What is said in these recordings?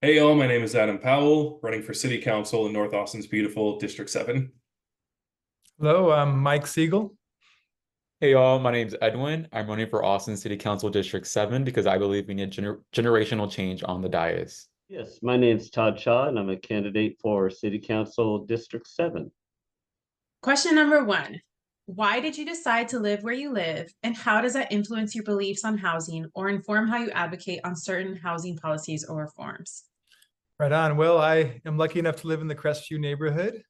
Hey all, my name is Adam Powell, running for City Council in North Austin's beautiful District 7. Hello, I'm Mike Siegel. Hey y'all, my name's Edwin. I'm running for Austin City Council District 7 because I believe we need generational change on the dais. Yes, my name's Todd Shaw, and I'm a candidate for City Council District 7. Question number one. Why did you decide to live where you live, and how does that influence your beliefs on housing or inform how you advocate on certain housing policies or reforms? Right on. Well, I am lucky enough to live in the Crestview neighborhood,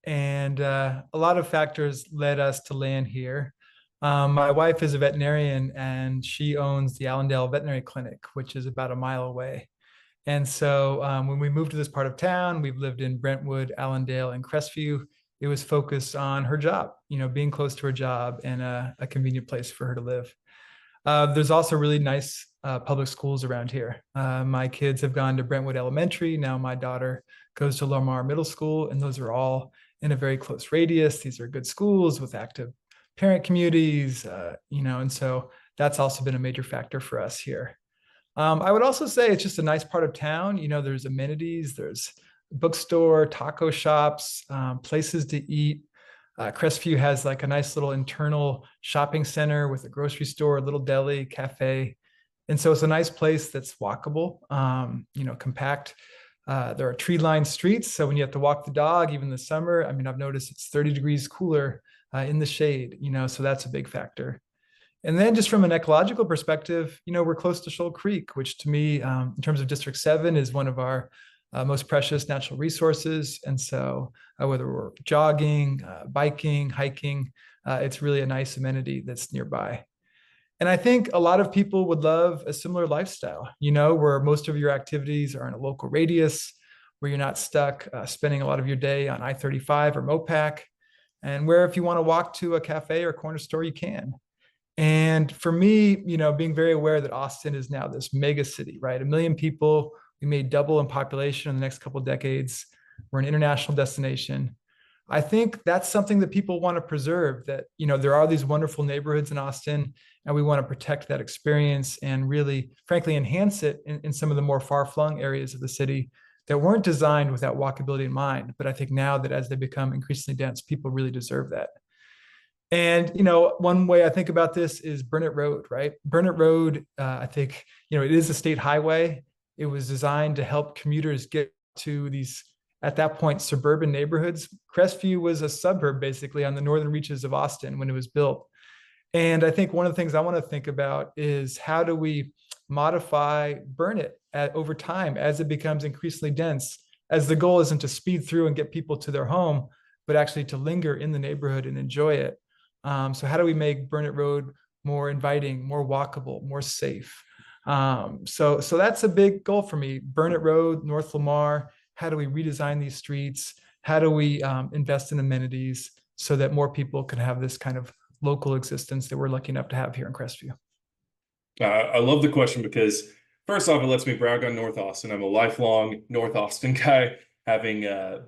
and a lot of factors led us to land here. My wife is a veterinarian, and she owns the Allendale Veterinary Clinic, which is about a mile away. And so when we moved to this part of town, we've lived in Brentwood, Allendale, and Crestview. It was focused on her job, being close to her job and a convenient place for her to live. There's also really nice public schools around here. My kids have gone to Brentwood Elementary. Now my daughter goes to Lamar Middle School, and those are all in a very close radius. These are good schools with active parent communities, and so that's also been a major factor for us here. I would also say it's just a nice part of town. There's amenities, there's bookstore, taco shops, places to eat. Crestview has like a nice little internal shopping center with a grocery store, a little deli, cafe. And so it's a nice place that's walkable, compact. There are tree-lined streets. So when you have to walk the dog, even in the summer, I've noticed it's 30 degrees cooler in the shade, so that's a big factor. And then just from an ecological perspective, we're close to Shoal Creek, which to me, in terms of District 7, is one of our most precious natural resources. And so whether we're jogging, biking, hiking, it's really a nice amenity that's nearby. And I think a lot of people would love a similar lifestyle, where most of your activities are in a local radius, where you're not stuck spending a lot of your day on I-35 or Mopac, and where if you want to walk to a cafe or corner store, you can. And for me, being very aware that Austin is now this mega city, right? 1 million people, we may double in population in the next couple of decades. We're an international destination. I think that's something that people want to preserve, that, there are these wonderful neighborhoods in Austin, and we want to protect that experience and really, frankly, enhance it in some of the more far-flung areas of the city that weren't designed with that walkability in mind. But I think now that as they become increasingly dense, people really deserve that. And, one way I think about this is Burnett Road, right? Burnett Road, I think, it is a state highway. It was designed to help commuters get to these, at that point, suburban neighborhoods. Crestview was a suburb, basically, on the northern reaches of Austin when it was built. And I think one of the things I want to think about is how do we modify Burnett over time as it becomes increasingly dense, as the goal isn't to speed through and get people to their home, but actually to linger in the neighborhood and enjoy it. So how do we make Burnett Road more inviting, more walkable, more safe? So that's a big goal for me. Burnett Road, North Lamar, how do we redesign these streets? How do we invest in amenities so that more people can have this kind of local existence that we're lucky enough to have here in Crestview? I love the question because, first off, it lets me brag on North Austin. I'm a lifelong North Austin guy, having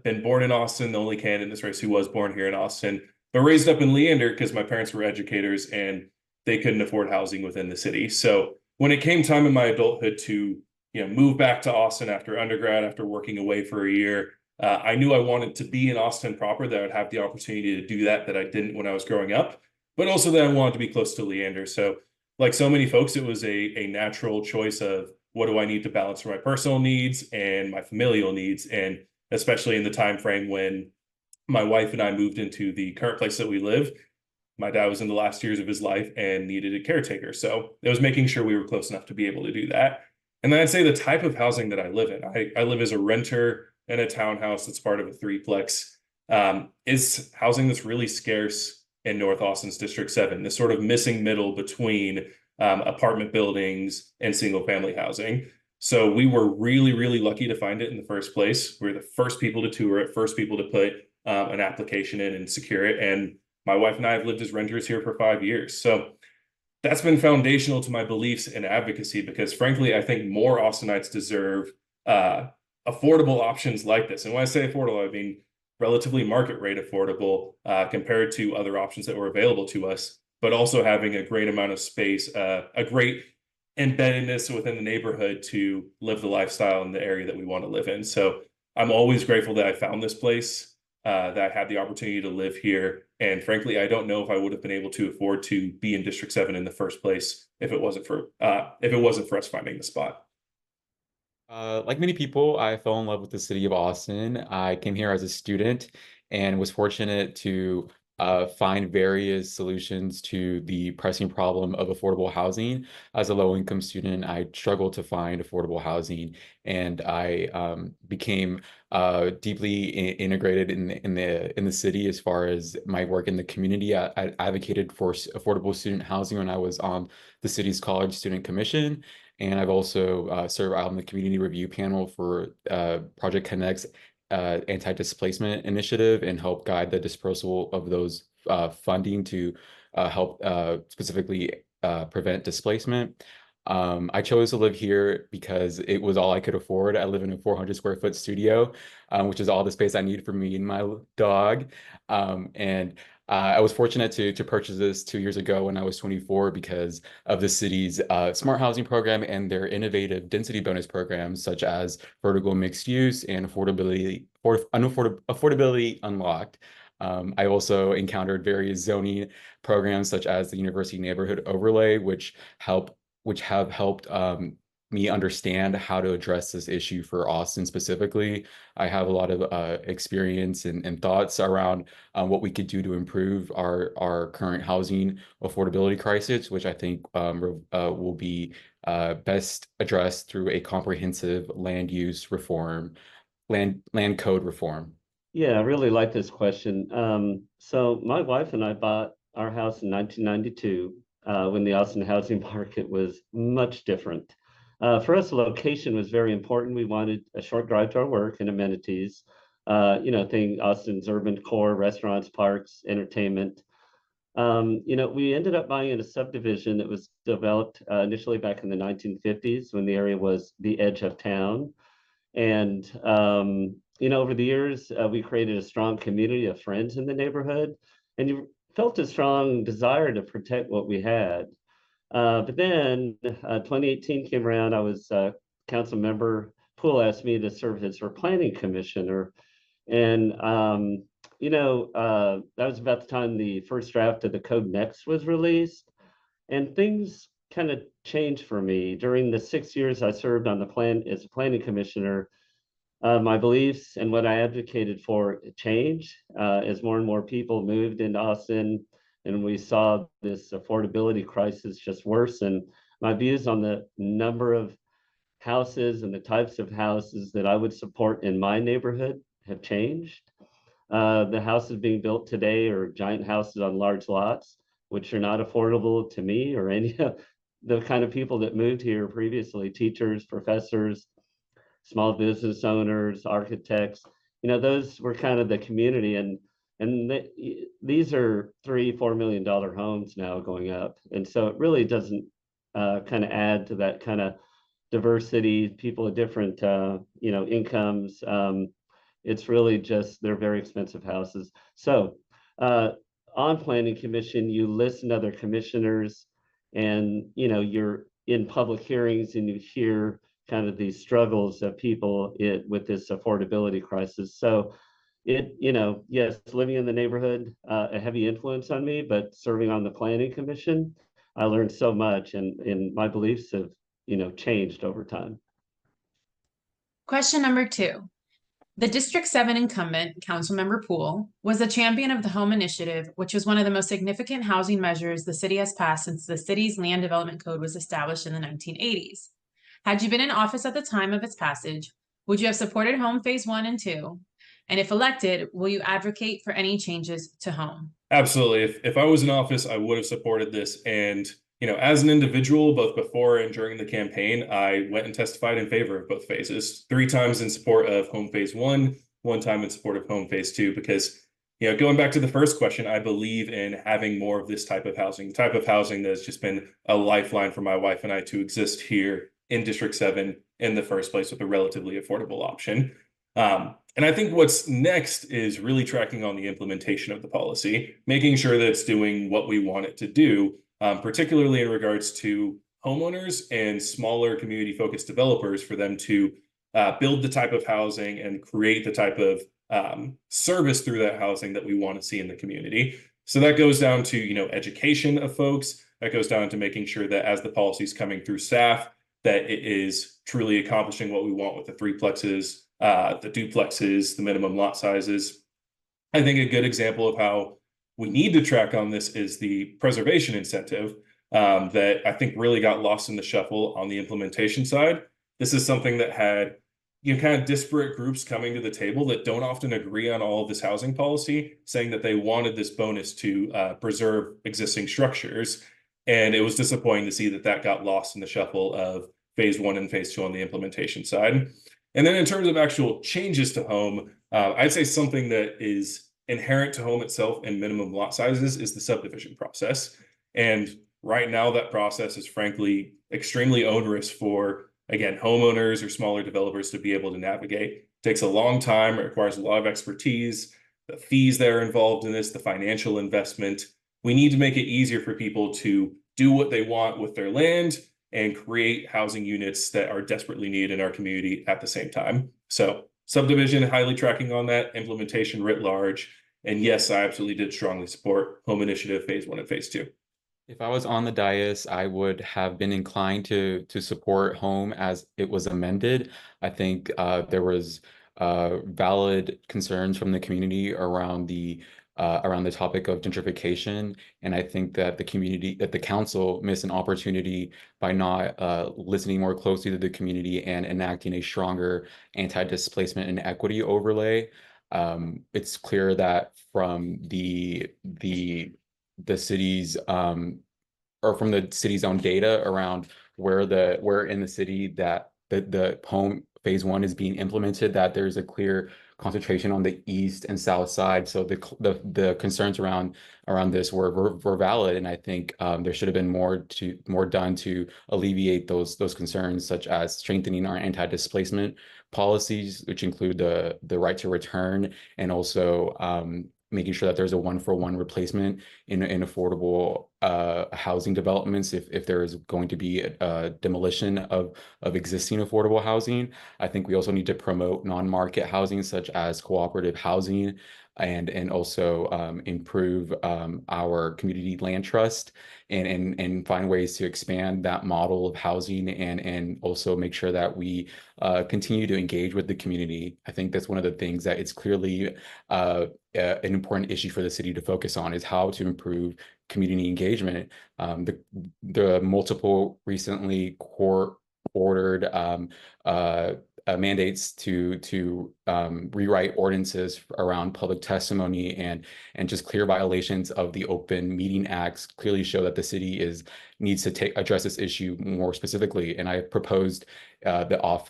been born in Austin, the only candidate in this race who was born here in Austin, but raised up in Leander because my parents were educators and they couldn't afford housing within the city. So when it came time in my adulthood to move back to Austin after undergrad, after working away for a year, I knew I wanted to be in Austin proper, that I would have the opportunity to do that I didn't when I was growing up, but also that I wanted to be close to Leander. So like so many folks, it was a natural choice of what do I need to balance for my personal needs and my familial needs, and especially in the time frame when my wife and I moved into the current place that we live. My dad was in the last years of his life and needed a caretaker. So it was making sure we were close enough to be able to do that. And then I'd say the type of housing that I live in, I live as a renter in a townhouse that's part of a threeplex, is housing that's really scarce in North Austin's District 7, this sort of missing middle between apartment buildings and single family housing. So we were really, really lucky to find it in the first place. We were the first people to tour it, first people to put an application in and secure it. And my wife and I have lived as renters here for 5 years. So that's been foundational to my beliefs and advocacy, because frankly, I think more Austinites deserve affordable options like this. And when I say affordable, I mean relatively market rate affordable compared to other options that were available to us, but also having a great amount of space, a great embeddedness within the neighborhood to live the lifestyle in the area that we want to live in. So I'm always grateful that I found this place, that I had the opportunity to live here. And frankly, I don't know if I would have been able to afford to be in District 7 in the first place if it wasn't for us finding the spot. Like many people, I fell in love with the city of Austin. I came here as a student and was fortunate to find various solutions to the pressing problem of affordable housing. As a low-income student, I struggled to find affordable housing, and I became deeply integrated in the city as far as my work in the community. I advocated for affordable student housing when I was on the city's College Student Commission. And I've also served on the community review panel for Project Connect's anti-displacement initiative and help guide the dispersal of those funding to help specifically prevent displacement. I chose to live here because it was all I could afford. I live in a 400 square foot studio, which is all the space I need for me and my dog. And I was fortunate to purchase this 2 years ago when I was 24 because of the city's smart housing program and their innovative density bonus programs, such as vertical mixed use and affordability unlocked. I also encountered various zoning programs such as the University Neighborhood Overlay, which have helped me understand how to address this issue for Austin specifically. I have a lot of experience and thoughts around what we could do to improve our current housing affordability crisis, which I think will be best addressed through a comprehensive land use reform, land code reform. Yeah, I really like this question. So my wife and I bought our house in 1992 when the Austin housing market was much different. For us, the location was very important. We wanted a short drive to our work and amenities. Austin's urban core, restaurants, parks, entertainment. We ended up buying in a subdivision that was developed initially back in the 1950s when the area was the edge of town. And, over the years, we created a strong community of friends in the neighborhood, and you felt a strong desire to protect what we had. But then 2018 came around. I was council member. Powell asked me to serve as her planning commissioner. And, that was about the time the first draft of the Code Next was released. And things kind of changed for me. During the 6 years I served on the plan as a planning commissioner, my beliefs and what I advocated for changed as more and more people moved into Austin, and we saw this affordability crisis just worsen. My views on the number of houses and the types of houses that I would support in my neighborhood have changed. The houses being built today are giant houses on large lots, which are not affordable to me or any of the kind of people that moved here previously, teachers, professors, small business owners, architects. Those were kind of the community, and these are $3-4 million homes now going up, and so it really doesn't kind of add to that kind of diversity, people of different incomes. It's really just they're very expensive houses. So on planning commission, you listen to other commissioners, and you're in public hearings and you hear kind of these struggles of people with this affordability crisis. So yes, living in the neighborhood, a heavy influence on me, but serving on the planning commission, I learned so much, and my beliefs have, changed over time. Question number 2. The District 7 incumbent, Councilmember Powell, was a champion of the Home Initiative, which was one of the most significant housing measures the city has passed since the city's land development code was established in the 1980s. Had you been in office at the time of its passage, would you have supported Home Phase 1 and 2? And if elected, will you advocate for any changes to Home? Absolutely. If I was in office, I would have supported this. And, as an individual, both before and during the campaign, I went and testified in favor of both phases, 3 times in support of Home Phase 1, 1 time in support of Home Phase 2, because, going back to the first question, I believe in having more of this type of housing, the type of housing that's just been a lifeline for my wife and I to exist here in District 7 in the first place with a relatively affordable option. And I think what's next is really tracking on the implementation of the policy, making sure that it's doing what we want it to do, particularly in regards to homeowners and smaller community-focused developers for them to build the type of housing and create the type of service through that housing that we want to see in the community. So that goes down to, you know, education of folks. That goes down to making sure that as the policy is coming through staff, that it is truly accomplishing what we want with the threeplexes, the duplexes, the minimum lot sizes. I think a good example of how we need to track on this is the preservation incentive that I think really got lost in the shuffle on the implementation side. This is something that had, you know, kind of disparate groups coming to the table that don't often agree on all of this housing policy, saying that they wanted this bonus to preserve existing structures. And it was disappointing to see that that got lost in the shuffle of phase one and phase two on the implementation side. And then in terms of actual changes to home, I'd say something that is inherent to home itself and minimum lot sizes is the subdivision process. And right now that process is frankly extremely onerous for, again, homeowners or smaller developers to be able to navigate. It takes a long time, it requires a lot of expertise, the fees that are involved in this, the financial investment. We need to make it easier for people to do what they want with their land and create housing units that are desperately needed in our community at the same time. So subdivision, highly tracking on that, implementation writ large. And yes, I absolutely did strongly support home initiative phase one and phase two. If I was on the dais, I would have been inclined to support home as it was amended. I think there was valid concerns from the community around the topic of gentrification, and I think that the council missed an opportunity by not listening more closely to the community and enacting a stronger anti-displacement and equity overlay. It's clear that from the city's or from the city's own data around where in the city that the home phase one is being implemented, that there's a clear concentration on the east and south side. So the concerns around this were valid, and I think there should have been more done to alleviate those concerns, such as strengthening our anti-displacement policies, which include the right to return, and also making sure that there's a one-for-one replacement in affordable housing developments if there is going to be a demolition of existing affordable housing. I think we also need to promote non-market housing such as cooperative housing, and also improve our community land trust and find ways to expand that model of housing, and also make sure that we continue to engage with the community. I think that's one of the things that it's clearly an important issue for the city to focus on, is how to improve community engagement. The multiple recently court-ordered mandates to rewrite ordinances around public testimony and just clear violations of the Open Meeting Acts clearly show that the city needs to address this issue more specifically. And I proposed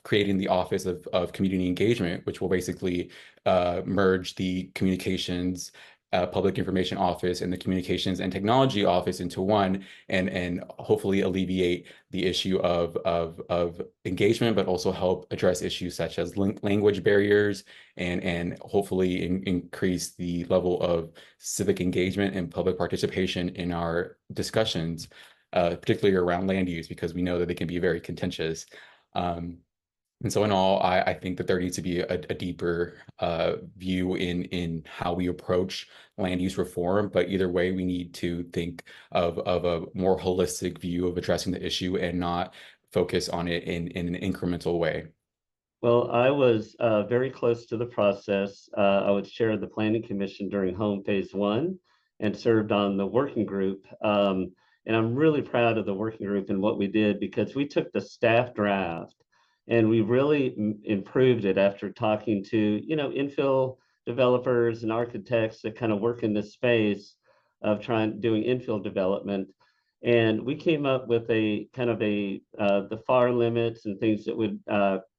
creating the Office of Community Engagement, which will basically merge the communications Public Information Office and the Communications and Technology Office into one, and hopefully alleviate the issue of engagement, but also help address issues such as language barriers, and hopefully increase the level of civic engagement and public participation in our discussions, particularly around land use, because we know that they can be very contentious. And so in all, I think that there needs to be a deeper view in how we approach land use reform. But either way, we need to think of a more holistic view of addressing the issue and not focus on it in an incremental way. Well, I was very close to the process. I was chair of the Planning Commission during Home Phase 1 and served on the working group. And I'm really proud of the working group and what we did, because we took the staff draft and we really improved it after talking to, infill developers and architects that kind of work in this space of doing infill development. And we came up with a kind of the FAR limits and things that would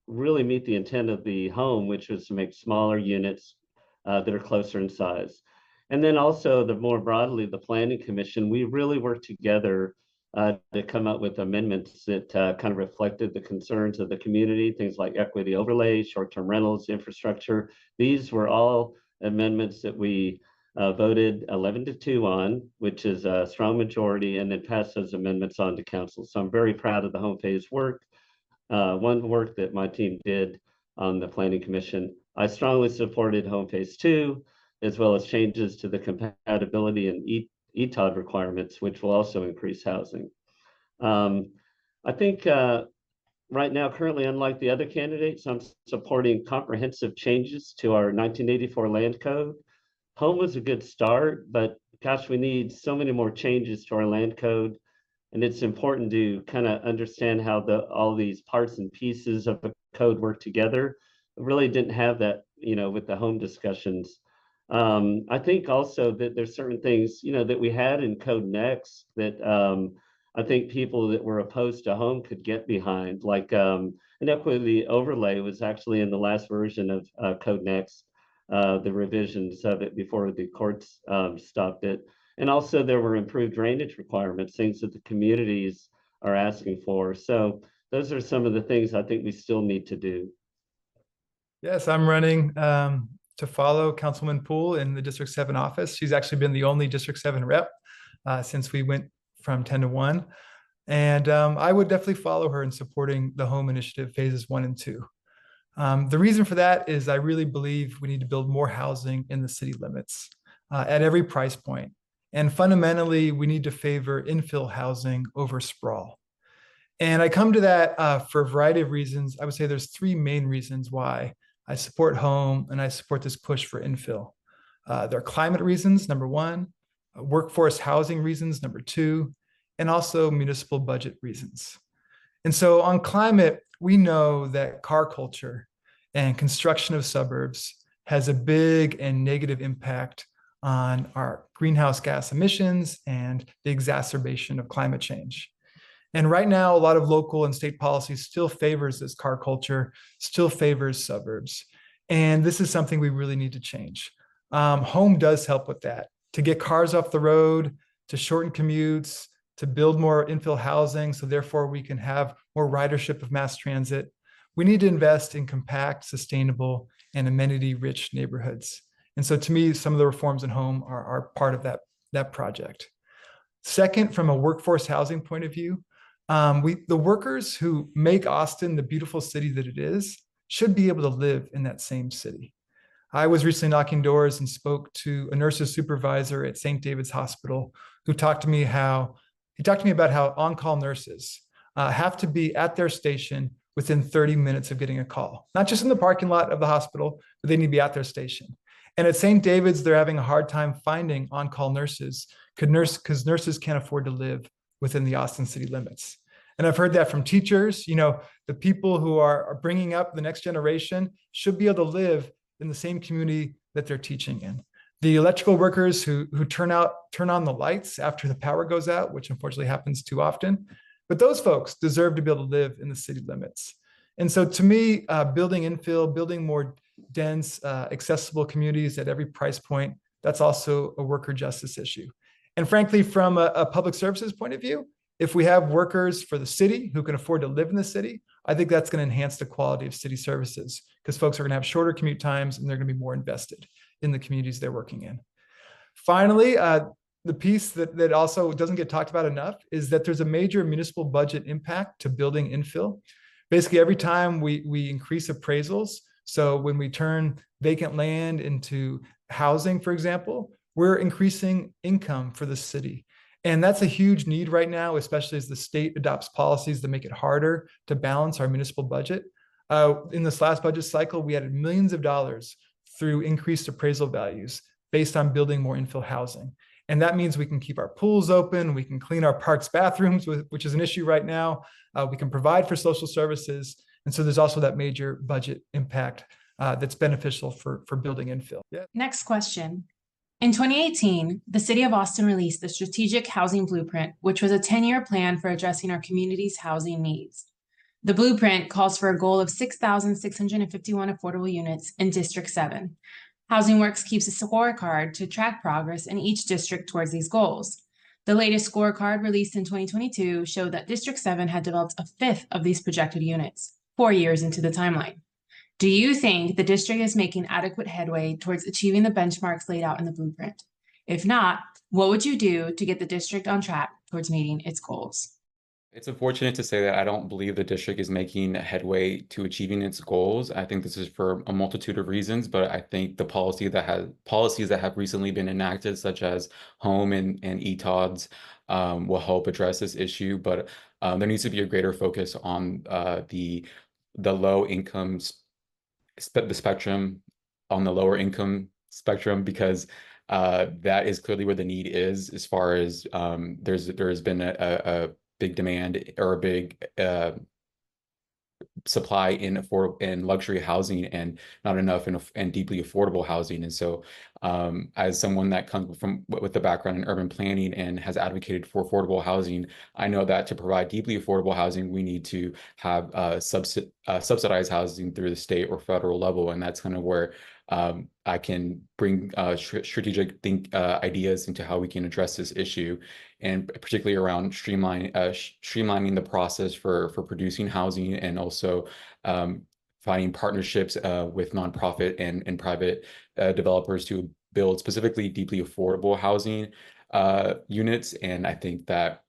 really meet the intent of the home, which was to make smaller units that are closer in size. And then also more broadly, the Planning Commission, we really worked together to come up with amendments that kind of reflected the concerns of the community, things like equity overlay, short-term rentals, infrastructure. These were all amendments that we voted 11-2 on, which is a strong majority, and then passed those amendments on to council. So I'm very proud of the home phase work. One work that my team did on the Planning Commission. I strongly supported home phase 2, as well as changes to the compatibility and ETOD requirements, which will also increase housing. I think right now, currently, unlike the other candidates, I'm supporting comprehensive changes to our 1984 land code. Home was a good start, but gosh, we need so many more changes to our land code. And it's important to kind of understand how all these parts and pieces of the code work together. I really didn't have that, with the home discussions. I think also that there's certain things, that we had in Code Next that I think people that were opposed to home could get behind, like an equity overlay was actually in the last version of Code Next, the revisions of it before the courts stopped it. And also there were improved drainage requirements, things that the communities are asking for. So those are some of the things I think we still need to do. Yes, I'm running to follow Councilwoman Poole in the District 7 office. She's actually been the only District 7 rep since we went from 10-1. And I would definitely follow her in supporting the home initiative phases 1 and 2. The reason for that is I really believe we need to build more housing in the city limits at every price point. And fundamentally, we need to favor infill housing over sprawl. And I come to that for a variety of reasons. I would say there's 3 main reasons why I support home and I support this push for infill. There are climate reasons, number 1, workforce housing reasons, number 2, and also municipal budget reasons. And so on climate, we know that car culture and construction of suburbs has a big and negative impact on our greenhouse gas emissions and the exacerbation of climate change. And right now, a lot of local and state policy still favors this car culture, still favors suburbs. And this is something we really need to change. Home does help with that, to get cars off the road, to shorten commutes, to build more infill housing, so therefore we can have more ridership of mass transit. We need to invest in compact, sustainable, and amenity-rich neighborhoods. And so to me, some of the reforms in home are part of that project. Second, from a workforce housing point of view, the workers who make Austin the beautiful city that it is should be able to live in that same city. I was recently knocking doors and spoke to a nurse's supervisor at St. David's Hospital who talked to me about how on-call nurses have to be at their station within 30 minutes of getting a call, not just in the parking lot of the hospital, but they need to be at their station. And at St. David's, they're having a hard time finding on-call nurses because nurses can't afford to live within the Austin city limits. And I've heard that from teachers. The people who are bringing up the next generation should be able to live in the same community that they're teaching in. The electrical workers who turn on the lights after the power goes out, which unfortunately happens too often, but those folks deserve to be able to live in the city limits. And so to me, building infill, building more dense, accessible communities at every price point, that's also a worker justice issue. And frankly, from a public services point of view, if we have workers for the city who can afford to live in the city, I think that's going to enhance the quality of city services because folks are going to have shorter commute times and they're going to be more invested in the communities they're working in. Finally, the piece that also doesn't get talked about enough is that there's a major municipal budget impact to building infill. Basically, every time we increase appraisals, so when we turn vacant land into housing, for example, we're increasing income for the city. And that's a huge need right now, especially as the state adopts policies that make it harder to balance our municipal budget. In this last budget cycle, we added millions of dollars through increased appraisal values based on building more infill housing. And that means we can keep our pools open, we can clean our parks bathrooms, which is an issue right now. We can provide for social services. And so there's also that major budget impact that's beneficial for building infill. Yeah. Next question. In 2018, the City of Austin released the Strategic Housing Blueprint, which was a 10-year plan for addressing our community's housing needs. The blueprint calls for a goal of 6,651 affordable units in District 7. Housing Works keeps a scorecard to track progress in each district towards these goals. The latest scorecard released in 2022 showed that District 7 had developed a fifth of these projected units, 4 years into the timeline. Do you think the district is making adequate headway towards achieving the benchmarks laid out in the blueprint? If not, what would you do to get the district on track towards meeting its goals? It's unfortunate to say that I don't believe the district is making headway to achieving its goals. I think this is for a multitude of reasons, but I think the policies that have recently been enacted, such as home and ETODs, will help address this issue. But there needs to be a greater focus on the low income the spectrum, on the lower income spectrum, because that is clearly where the need is, as far as there's been a big demand, or a big supply in luxury housing, and not enough in deeply affordable housing. And so as someone that comes from with the background in urban planning and has advocated for affordable housing, I know that to provide deeply affordable housing, we need to have subsidized housing through the state or federal level. And that's kind of where I can bring strategic ideas into how we can address this issue, and particularly around streamlining the process for producing housing, and also finding partnerships with nonprofit and private developers to build specifically deeply affordable housing units. And I think that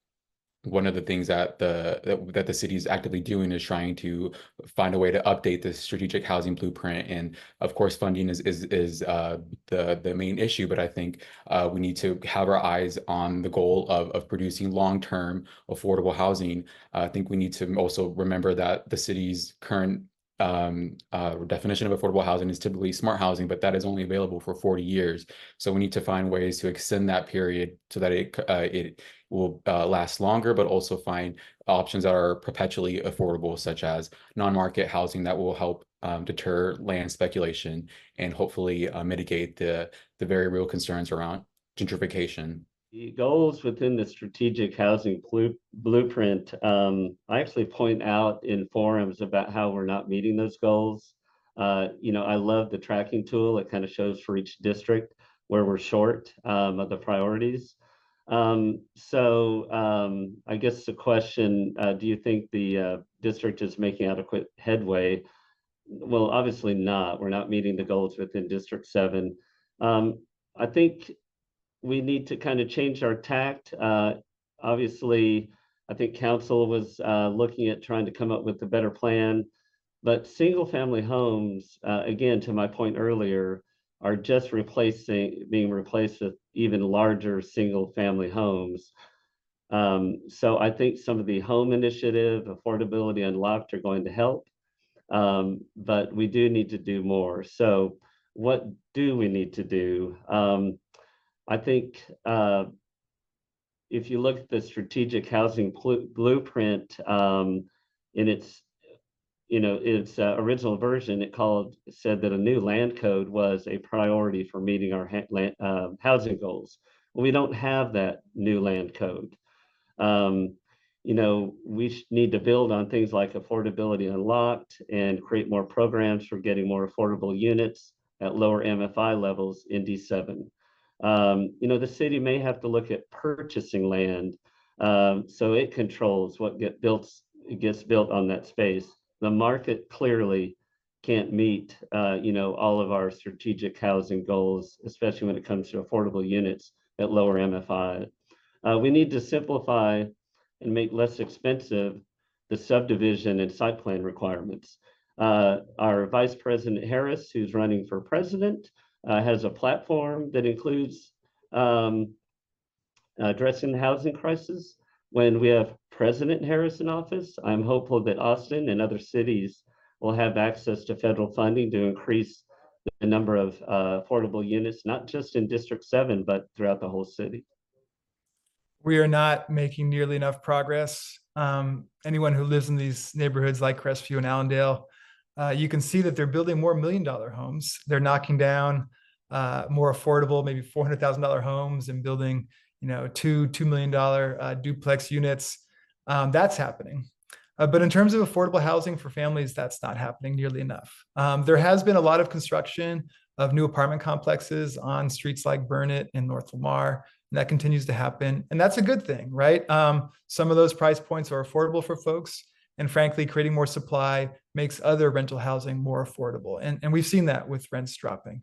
one of the things that the city is actively doing is trying to find a way to update the strategic housing blueprint. And of course, funding is the main issue. But I think we need to have our eyes on the goal of producing long-term affordable housing. I think we need to also remember that the city's current definition of affordable housing is typically smart housing, but that is only available for 40 years. So we need to find ways to extend that period so that it will last longer, but also find options that are perpetually affordable, such as non-market housing that will help deter land speculation, and hopefully mitigate the very real concerns around gentrification. The goals within the strategic housing blueprint, I actually point out in forums about how we're not meeting those goals. I love the tracking tool. It kind of shows for each district where we're short of the priorities. I guess the question, do you think the district is making adequate headway? Well, obviously not. We're not meeting the goals within District 7. I think we need to kind of change our tact. Obviously, I think council was looking at trying to come up with a better plan, but single family homes, again, to my point earlier, are just being replaced with even larger single family homes. So I think some of the home initiative, Affordability Unlocked, are going to help, but we do need to do more. So what do we need to do? I think if you look at the strategic housing blueprint in its original version, it said that a new land code was a priority for meeting our housing goals. Well, we don't have that new land code. We need to build on things like Affordability Unlocked and create more programs for getting more affordable units at lower MFI levels in D7. The city may have to look at purchasing land so it controls what gets built on that space. The market clearly can't meet all of our strategic housing goals, especially when it comes to affordable units at lower MFI. We need to simplify and make less expensive the subdivision and site plan requirements. Our Vice President Harris, who's running for president, has a platform that includes addressing the housing crisis. When we have President Harris in office, I'm hopeful that Austin and other cities will have access to federal funding to increase the number of affordable units, not just in District 7, but throughout the whole city. We are not making nearly enough progress. Anyone who lives in these neighborhoods like Crestview and Allendale, you can see that they're building more $1 million homes. They're knocking down more affordable, maybe $400,000 homes, and building, $2 million duplex units. That's happening. But in terms of affordable housing for families, that's not happening nearly enough. There has been a lot of construction of new apartment complexes on streets like Burnett and North Lamar, and that continues to happen. And that's a good thing, right? Some of those price points are affordable for folks. And frankly, creating more supply makes other rental housing more affordable. And we've seen that with rents dropping.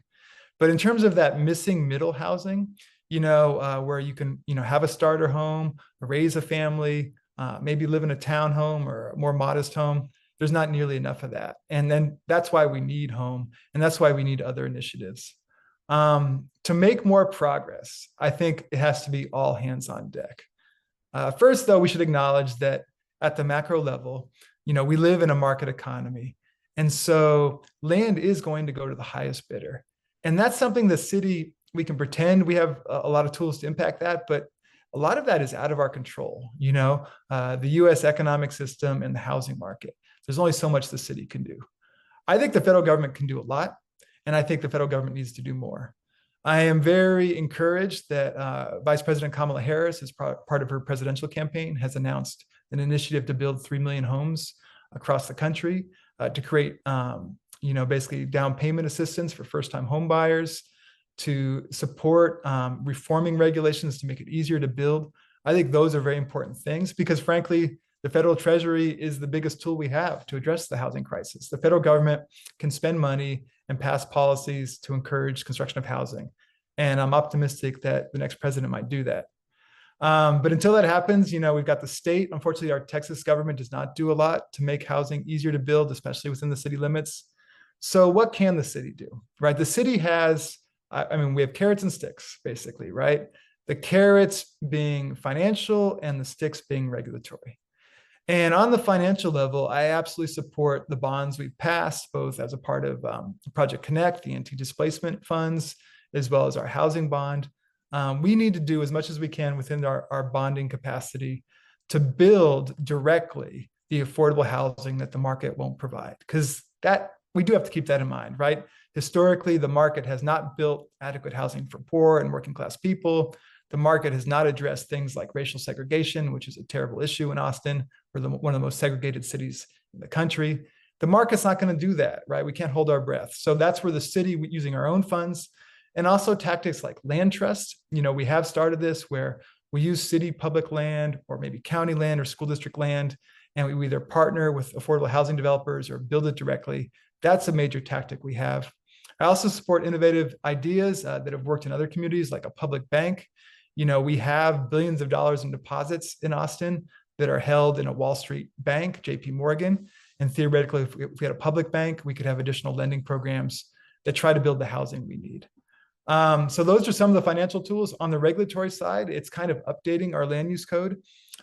But in terms of that missing middle housing, where you can, have a starter home, raise a family, maybe live in a townhome or a more modest home. There's not nearly enough of that. And then that's why we need home. And that's why we need other initiatives. To make more progress, I think it has to be all hands on deck. First, though, we should acknowledge that at the macro level, we live in a market economy. And so land is going to go to the highest bidder. And that's something the city, we can pretend we have a lot of tools to impact that, but a lot of that is out of our control. The US economic system and the housing market. There's only so much the city can do. I think the federal government can do a lot, and I think the federal government needs to do more. I am very encouraged that Vice President Kamala Harris, as part of her presidential campaign, has announced an initiative to build 3 million homes across the country to create, basically down payment assistance for first-time home buyers, to support reforming regulations to make it easier to build. I think those are very important things because, frankly, the federal treasury is the biggest tool we have to address the housing crisis. The federal government can spend money and pass policies to encourage construction of housing. And I'm optimistic that the next president might do that. But until that happens, we've got the state. Unfortunately, our Texas government does not do a lot to make housing easier to build, especially within the city limits. So what can the city do, right? The city has, we have carrots and sticks, basically, right? The carrots being financial and the sticks being regulatory. And on the financial level, I absolutely support the bonds we've passed, both as a part of Project Connect, the anti-displacement funds, as well as our housing bond. We need to do as much as we can within our bonding capacity to build directly the affordable housing that the market won't provide, because that we do have to keep that in mind, right? Historically, the market has not built adequate housing for poor and working class people. The market has not addressed things like racial segregation, which is a terrible issue in Austin. We're one of the most segregated cities in the country. The market's not going to do that, right? We can't hold our breath. So that's where the city, using our own funds, and also tactics like land trust. We have started this where we use city public land or maybe county land or school district land, and we either partner with affordable housing developers or build it directly. That's a major tactic we have. I also support innovative ideas that have worked in other communities, like a public bank. We have billions of dollars in deposits in Austin that are held in a Wall Street bank, JP Morgan. And theoretically, if we had a public bank, we could have additional lending programs that try to build the housing we need. So those are some of the financial tools. On the regulatory side, it's kind of updating our land use code.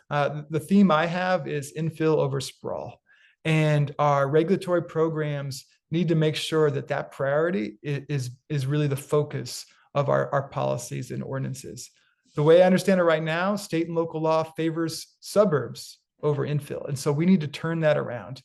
The theme I have is infill over sprawl. And our regulatory programs need to make sure that priority is really the focus of our policies and ordinances. The way I understand it right now, state and local law favors suburbs over infill. And so we need to turn that around.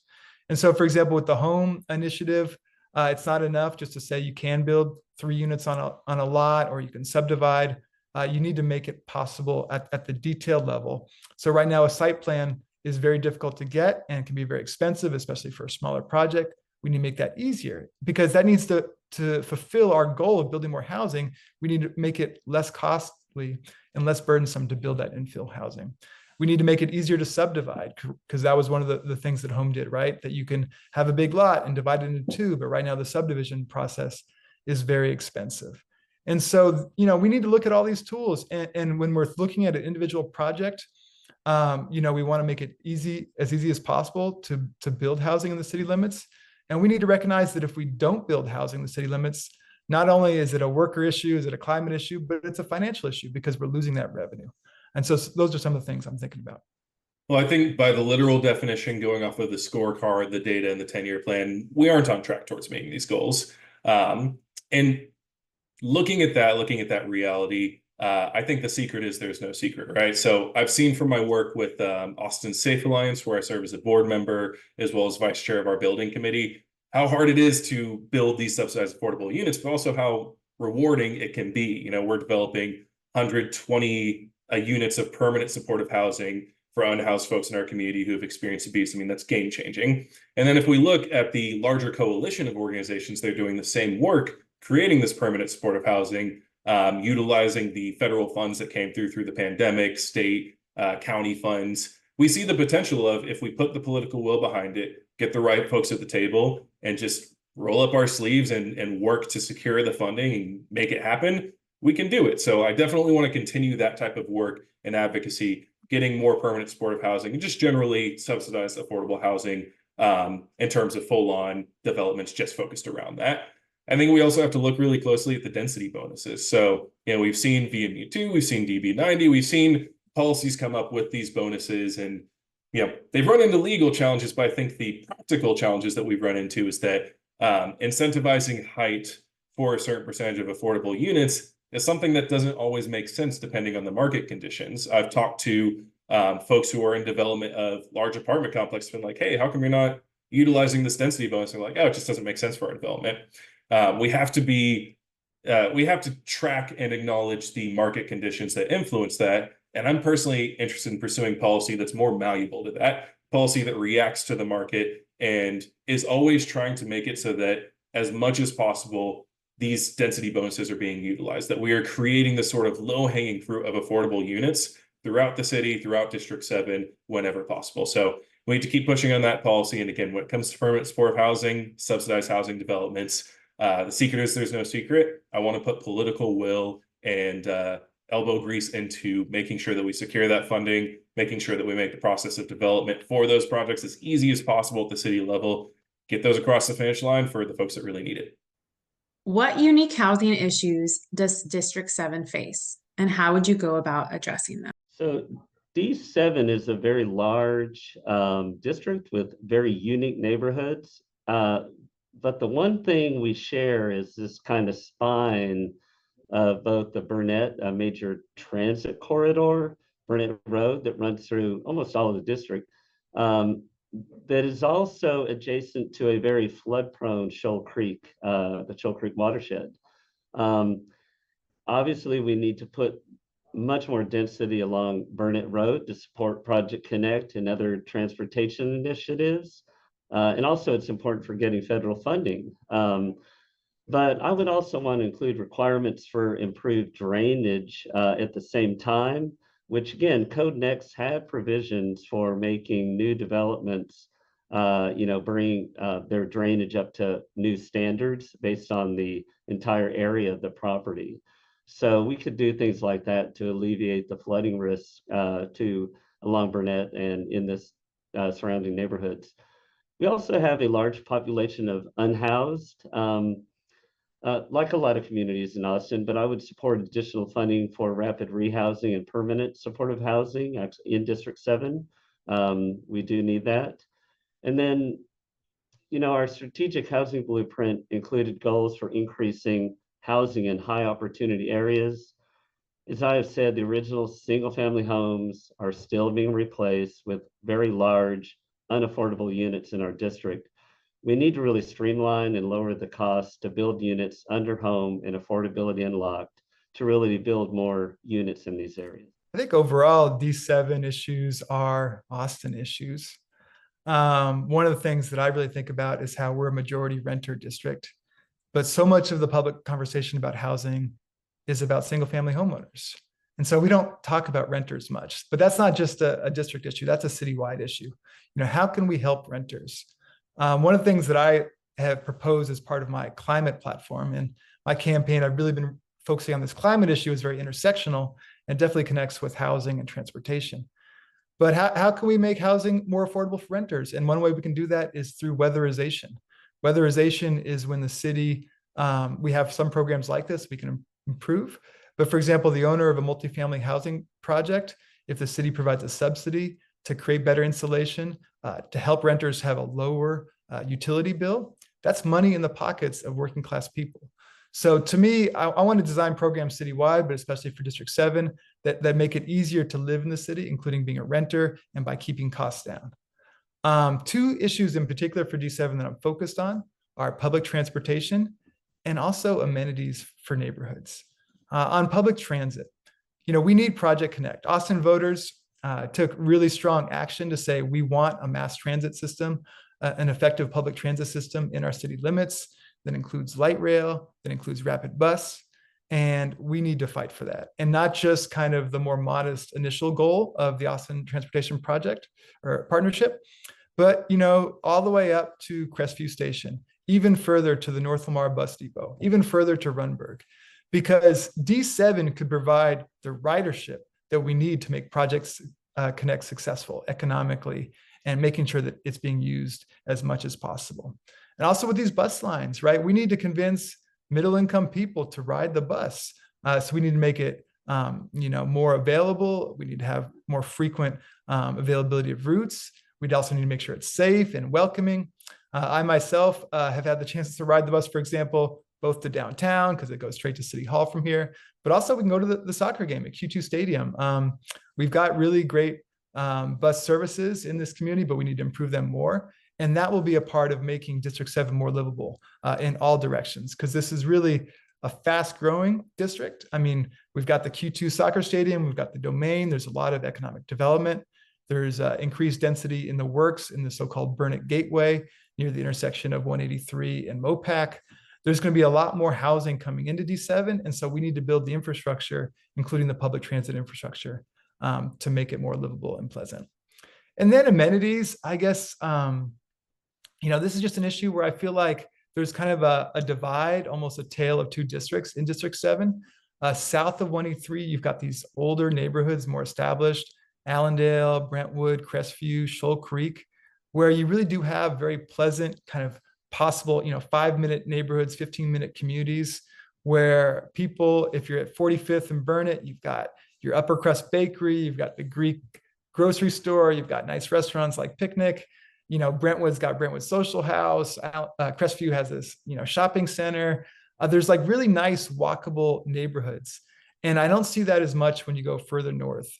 And so, for example, with the home initiative, it's not enough just to say you can build 3 units on a lot or you can subdivide. You need to make it possible at the detailed level. So right now, a site plan is very difficult to get and can be very expensive, especially for a smaller project. We need to make that easier because that needs to fulfill our goal of building more housing. We need to make it less costly and less burdensome to build that infill housing. We need to make it easier to subdivide because that was one of the things that Home did, right? That you can have a big lot and divide it into 2, but right now the subdivision process is very expensive. And so, we need to look at all these tools. And when we're looking at an individual project, we want to make it as easy as possible to build housing in the city limits. And we need to recognize that if we don't build housing in the city limits, not only is it a worker issue, is it a climate issue, but it's a financial issue because we're losing that revenue. And so those are some of the things I'm thinking about. Well, I think by the literal definition, going off of the scorecard, the data, and the 10-year plan, we aren't on track towards making these goals. And looking at that reality, I think the secret is there's no secret, right? So I've seen from my work with Austin Safe Alliance, where I serve as a board member, as well as vice chair of our building committee, how hard it is to build these subsidized affordable units, but also how rewarding it can be. We're developing 120 units of permanent supportive housing for unhoused folks in our community who have experienced abuse. That's game changing. And then if we look at the larger coalition of organizations, they're doing the same work, creating this permanent supportive housing, utilizing the federal funds that came through the pandemic, state, county funds. We see the potential of, if we put the political will behind it, get the right folks at the table, and just roll up our sleeves and work to secure the funding and make it happen, we can do it. So I definitely want to continue that type of work and advocacy, getting more permanent supportive housing and just generally subsidized affordable housing in terms of full-on developments just focused around that. I think we also have to look really closely at the density bonuses. So, we've seen VMU2, we've seen DB90, we've seen policies come up with these bonuses, and they've run into legal challenges, but I think the practical challenges that we've run into is that incentivizing height for a certain percentage of affordable units is something that doesn't always make sense depending on the market conditions. I've talked to folks who are in development of large apartment complexes, been like, hey, how come you're not utilizing this density bonus? And like, oh, it just doesn't make sense for our development. We have to track and acknowledge the market conditions that influence that. And I'm personally interested in pursuing policy that's more malleable to that, policy that reacts to the market and is always trying to make it so that as much as possible, these density bonuses are being utilized, that we are creating the sort of low-hanging fruit of affordable units throughout the city, throughout District 7, whenever possible. So we need to keep pushing on that policy. And again, when it comes to permanent supportive housing, subsidized housing developments, the secret is there's no secret. I want to put political will and elbow grease into making sure that we secure that funding, making sure that we make the process of development for those projects as easy as possible at the city level, get those across the finish line for the folks that really need it. What unique housing issues does District 7 face, and how would you go about addressing them? So D7 is a very large district with very unique neighborhoods. But the one thing we share is this kind of spine of both the Burnett, a major transit corridor, Burnett Road that runs through almost all of the district, that is also adjacent to a very flood-prone Shoal Creek, the Shoal Creek watershed. Obviously, we need to put much more density along Burnett Road to support Project Connect and other transportation initiatives. And also it's important for getting federal funding. But I would also want to include requirements for improved drainage at the same time, which again, Code Next had provisions for making new developments, bring their drainage up to new standards based on the entire area of the property. So we could do things like that to alleviate the flooding risks along Burnett and in this surrounding neighborhoods. We also have a large population of unhoused, like a lot of communities in Austin, but I would support additional funding for rapid rehousing and permanent supportive housing in District 7. We do need that. And then, our strategic housing blueprint included goals for increasing housing in high opportunity areas. As I have said, the original single family homes are still being replaced with very large, unaffordable units in our district. We need to really streamline and lower the cost to build units under home and affordability unlocked to really build more units in these areas. I think overall, D7 issues are Austin issues. One of the things that I really think about is how we're a majority renter district, but so much of the public conversation about housing is about single family homeowners. And so we don't talk about renters much, but that's not just a district issue, that's a citywide issue. How can we help renters? One of the things that I have proposed as part of my climate platform and my campaign, I've really been focusing on this climate issue is very intersectional and definitely connects with housing and transportation. But how can we make housing more affordable for renters? And one way we can do that is through weatherization. Weatherization is when the city, we have some programs like this we can improve. But for example, the owner of a multifamily housing project, if the city provides a subsidy to create better insulation, to help renters have a lower utility bill, that's money in the pockets of working class people. So to me, I want to design programs citywide, but especially for District 7, that make it easier to live in the city, including being a renter and by keeping costs down. Two issues in particular for D7 that I'm focused on are public transportation and also amenities for neighborhoods. On public transit, we need Project Connect. Austin voters took really strong action to say we want a mass transit system, an effective public transit system in our city limits that includes light rail, that includes rapid bus, and we need to fight for that. And not just kind of the more modest initial goal of the Austin Transportation Project or Partnership, but all the way up to Crestview Station, even further to the North Lamar Bus Depot, even further to Runberg. because D7 could provide the ridership that we need to make Project Connect successful economically and making sure that it's being used as much as possible. And also with these bus lines, right? We need to convince middle-income people to ride the bus. So we need to make it more available. We need to have more frequent availability of routes. We'd also need to make sure it's safe and welcoming. I myself have had the chance to ride the bus, for example, both to downtown because it goes straight to City Hall from here, but also we can go to the soccer game at Q2 Stadium. We've got really great bus services in this community, but we need to improve them more. And that will be a part of making District 7 more livable in all directions, because this is really a fast growing district. I mean, we've got the Q2 soccer stadium, we've got the domain, there's a lot of economic development. There's increased density in the works in the so-called Burnett Gateway near the intersection of 183 and Mopac. There's going to be a lot more housing coming into D7. And so we need to build the infrastructure, including the public transit infrastructure, to make it more livable and pleasant. And then amenities, I guess, this is just an issue where I feel like there's kind of a divide, almost a tale of two districts in District 7. South of 183, you've got these older neighborhoods, more established, Allendale, Brentwood, Crestview, Shoal Creek, where you really do have very pleasant kind of possible, 5-minute neighborhoods, 15-minute communities where people, if you're at 45th and Burnett, you've got your Upper Crust Bakery, you've got the Greek grocery store, you've got nice restaurants like Picnic. Brentwood's got Brentwood Social House. Crestview has this, shopping center. There's like really nice walkable neighborhoods. And I don't see that as much when you go further north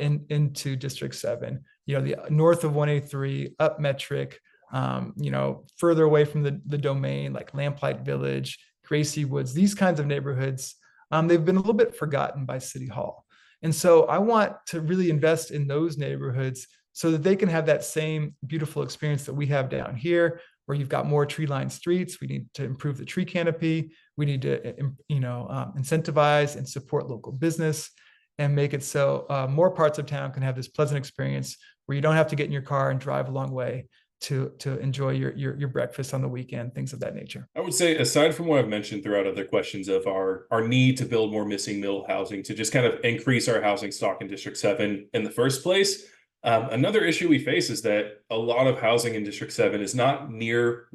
into District 7, the north of 183, up Metric, further away from the domain, like Lamplight Village, Gracie Woods, these kinds of neighborhoods, they've been a little bit forgotten by City Hall. And so I want to really invest in those neighborhoods so that they can have that same beautiful experience that we have down here, where you've got more tree-lined streets. We need to improve the tree canopy. We need to, incentivize and support local business and make it so more parts of town can have this pleasant experience where you don't have to get in your car and drive a long way to enjoy your breakfast on the weekend, things of that nature. I would say, aside from what I've mentioned throughout other questions of our need to build more missing middle housing to just kind of increase our housing stock in District 7 in the first place, another issue we face is that a lot of housing in District 7 is not near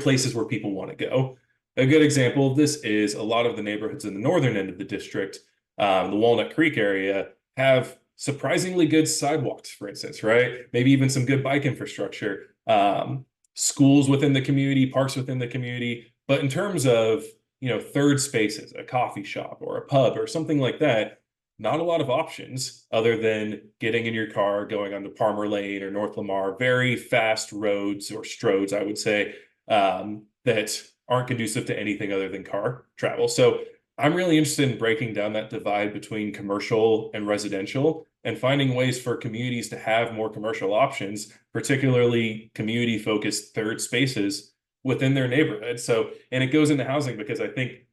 places where people want to go. A good example of this is a lot of the neighborhoods in the northern end of the district, the Walnut Creek area, have surprisingly good sidewalks, for instance, right? Maybe even some good bike infrastructure, schools within the community, parks within the community. But in terms of, third spaces, a coffee shop or a pub or something like that, not a lot of options other than getting in your car, going onto Palmer Lane or North Lamar, very fast roads or stroads, I would say, that aren't conducive to anything other than car travel. So I'm really interested in breaking down that divide between commercial and residential and finding ways for communities to have more commercial options, particularly community-focused third spaces within their neighborhood. So, and it goes into housing because I think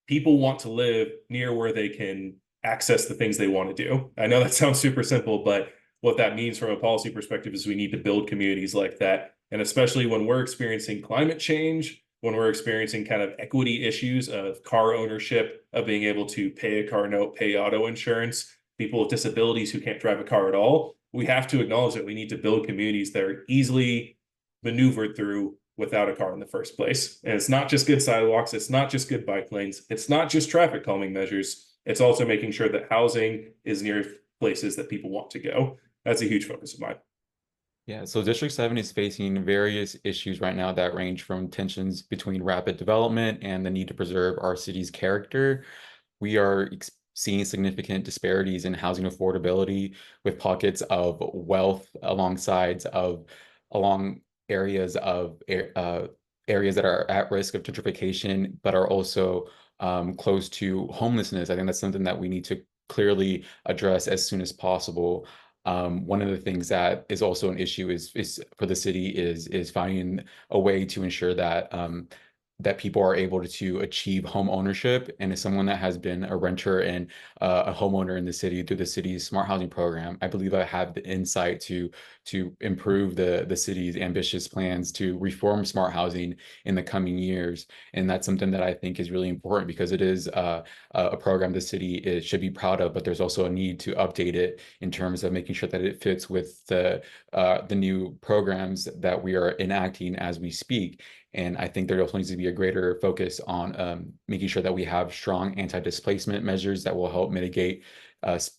people want to live near where they can access the things they want to do. I know that sounds super simple, but what that means from a policy perspective is we need to build communities like that. And especially when we're experiencing climate change, when we're experiencing kind of equity issues of car ownership, of being able to pay a car note, pay auto insurance, people with disabilities who can't drive a car at all, we have to acknowledge that we need to build communities that are easily maneuvered through without a car in the first place. And it's not just good sidewalks, it's not just good bike lanes, it's not just traffic calming measures, it's also making sure that housing is near places that people want to go. That's a huge focus of mine. Yeah, so District 7 is facing various issues right now that range from tensions between rapid development and the need to preserve our city's character. We are seeing significant disparities in housing affordability with pockets of wealth along areas of areas that are at risk of gentrification, but are also close to homelessness. I think that's something that we need to clearly address as soon as possible. One of the things that is also an issue is for the city is finding a way to ensure that that people are able to achieve home ownership. And as someone that has been a renter and a homeowner in the city through the city's smart housing program, I believe I have the insight to improve the city's ambitious plans to reform smart housing in the coming years. And that's something that I think is really important because it is a program the city should be proud of, but there's also a need to update it in terms of making sure that it fits with the new programs that we are enacting as we speak. And I think there also needs to be a greater focus on making sure that we have strong anti-displacement measures that will help mitigate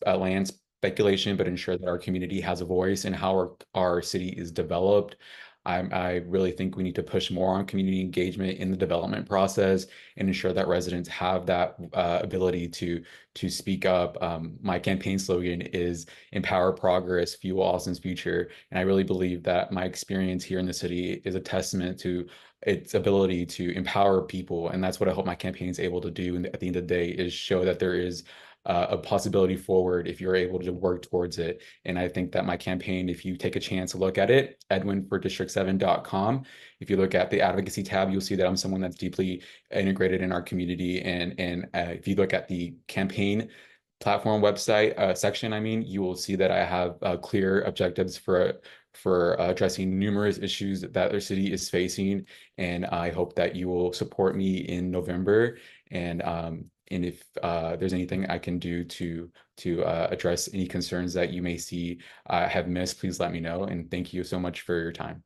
land speculation, but ensure that our community has a voice in how our city is developed. I really think we need to push more on community engagement in the development process and ensure that residents have that ability to speak up. My campaign slogan is "Empower Progress, Fuel Austin's Future," and I really believe that my experience here in the city is a testament to its ability to empower people, and that's what I hope my campaign is able to do. And at the end of the day, is show that there is a possibility forward if you're able to work towards it. And I think that my campaign, if you take a chance to look at it, edwinfordistrict7.com, if you look at the advocacy tab, you'll see that I'm someone that's deeply integrated in our community. And if you look at the campaign platform website section, you will see that I have clear objectives for addressing numerous issues that our city is facing. And I hope that you will support me in November. And if there's anything I can do to address any concerns that you may see have missed, please let me know. And thank you so much for your time.